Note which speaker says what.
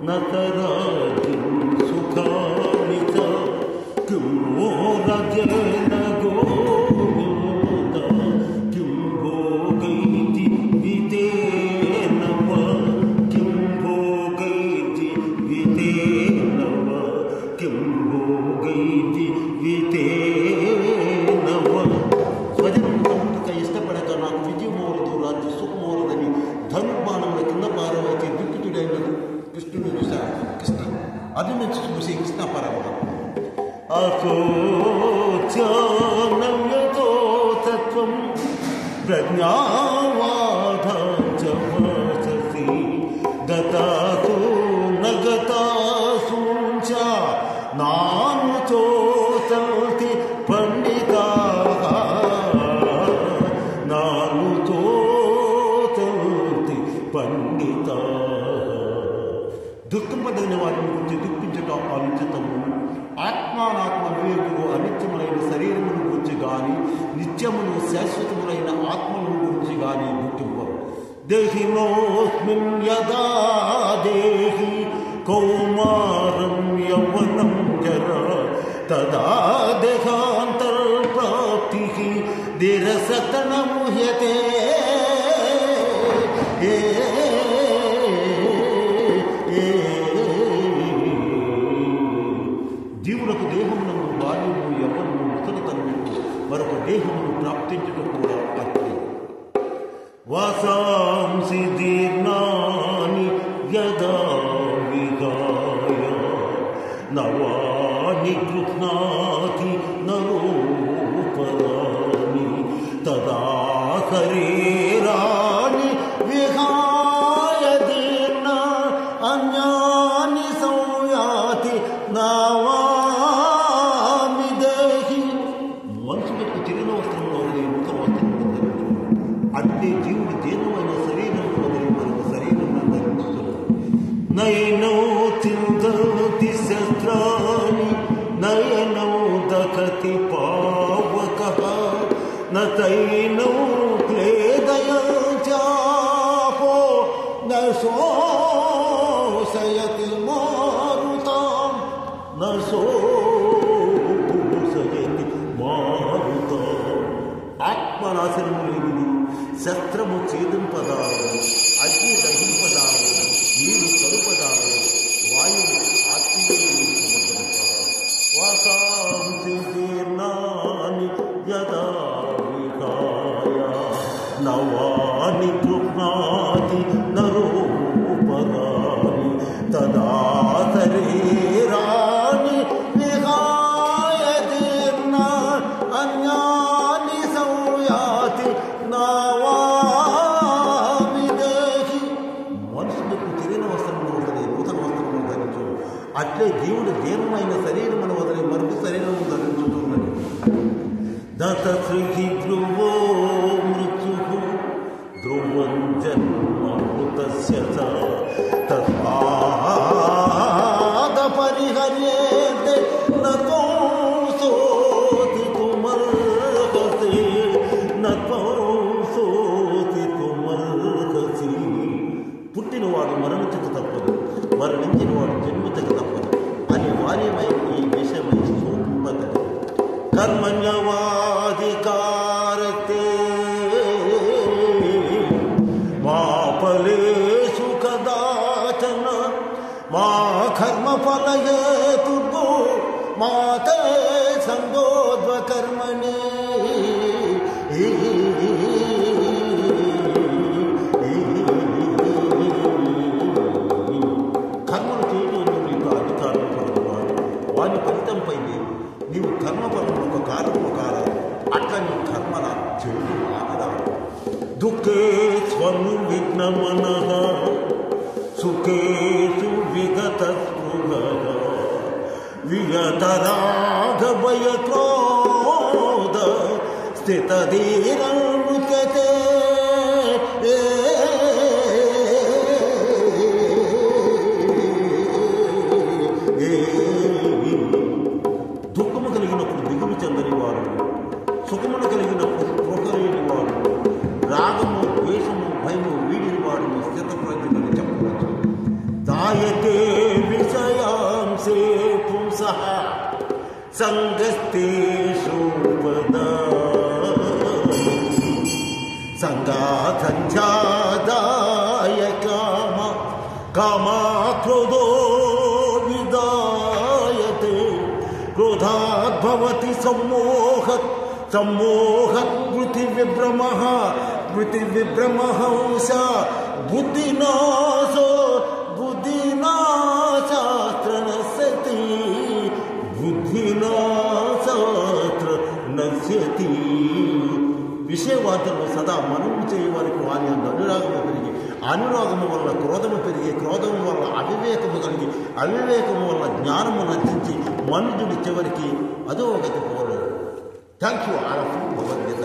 Speaker 1: नतराजिं सुखानि च किं वो रजेन गोविन्द किं भोगैति वितेन वा किं भोगैति वितेन वा किं भोगैति वितेन वा స్వజనంగా ఇష్టపడక నాకు విజయమోరదు రాజ్య సుఖమోరదని ధనుర్బాణముల కింద పారవైతే దుఃఖితుడైనది కృష్ణుడు చూశాడు. కృష్ణ అది నుంచి చూసే కృష్ణ పరమాత్మ అసోచ్యానవ్యతో తత్వం ప్రజ్ఞావాధి గతాసు నగతాసూంచ నాను చోసల్తి పండితా పండిత దుఃఖింపదగిన వాటిని గురించి దుఃఖించటం అనుచితము. ఆత్మానాత్మ వివేకులు అనిత్యములైన శరీరమును గురించి గాని నిత్యమును శాశ్వతములైన ఆత్మను గురించి గాని దుఃఖింపరు. దేహినోస్మిన్ యదా దేహి కౌమారం యవ్వనం జరా తదా దేహాంతర్ప్రాప్తి దిరసతన ముహ్యతే. జీవులకు దేహములను బాల్యము యవ్వనము ముసలితనము మరొక దేహమును ప్రాప్తించడం కూడా అర్థం. వాసాంసి దీర్ణాని యదా విగాయ నవాని గృహ్ణాతి నరోపరాని తదా శరీరాని విహాయ దీర్ణ అన్యాని సంయాతి నావామి దేహి. మనుషులకు చిన్న వస్త్రంలో వదిలి నూతన వస్త్రం ధరించు. అంటే జీవుడు దేనమైన శరీరం వదిలి మరొక శరీరం ధరించుతున్నాడు. నయనౌ చింతతి శస్త్రాని నయనౌ దకతి పావకః నైనౌ క్లేదయంచాపో నశోషయతి మారుతాం నశోషయతి మారుతాం. ఆత్మనాశనము లేనిది, శస్త్రము ఛేదింపదాలదు, అగ్ని దహింపదాలదు, నీరు కలుపదాలదు, వాయువు ఆత్మీయమవుతారు. వాసాంసి జీర్ణాని యదా విహాయ నవాని గృహ్ణాతి నరోపరాని తదా శరీరాని విహాయ దీర్ణ అన్యాని సంయాతి నావామి దేహి. మనుషులకు చిరిగిన వస్త్రమును వదిలి నూతన వస్త్రమును ధరించు. అట్లే జీవుడు జీర్ణమైన శరీరమును వదిలి మరొక శరీరము ధరించుతున్నది. దతసృహి ధ్రువో మృత్యుః ధ్రువం జన్మమృతస్య చ తస్మాద్ పరిహర్యేతే నత్వం శోచితుమర్హసి నత్వం శోచితుమర్హసి. పుట్టినవాడు మరణించక తప్పదు, మరణించినవాడు జన్మించక తప్పదు అని వార్యమై ఈ విషయమై శోకింపదడు. కర్మణ్యవాధికారతే మా ఫలేషు కదాచన మా కర్మఫలహేతుర్భో మా తే సంగోద్వ కర్మణి. కర్మలు చేయడంలో నీకు అధికారం పొందువాడు వాని ఫలితంపై నీవు కర్మఫలము ఒక కారణము కారాలు. అట్లా నీ కర్మల చెడు ఆగరాదు. దుఃఖే స్వను విఘ్నమనః సుఖేషు విగత స్పృహః విగతరాగభయ క్రోధ స్థితధీరముచ్యతే. దుఃఖము కలిగినప్పుడు దిగులు చెందని వారు, సుఖమును కలిగినప్పుడు స్పృహలేని వారు, రాగము ద్వేషము భయము వీడిని వాడిని స్థితప్రజ్ఞులని చెప్పవచ్చు. జాయతే విషయాంసే పుంసః సంగస్తేషోపదాయతి సంగాతంధ్యాదాయ కామాక్రోధో విదాయతే క్రోధాద్భవతి సమ్మోహత్ వృత్తివిభ్రమః ఉషా బుద్ధినాశాస్త్ర నశ్యతి. విషయవార్తలను సదా మనము చేయవారికి వారి అనురాగము పెరిగి, అనురాగము వల్ల క్రోధము పెరిగి, క్రోధము వల్ల అవివేకము కలిగి, అవివేకము వల్ల జ్ఞానము నశించి మనుషుడి చివరికి అధోగతి పోలేదు. Thank you all of you. Bhagavad Gita.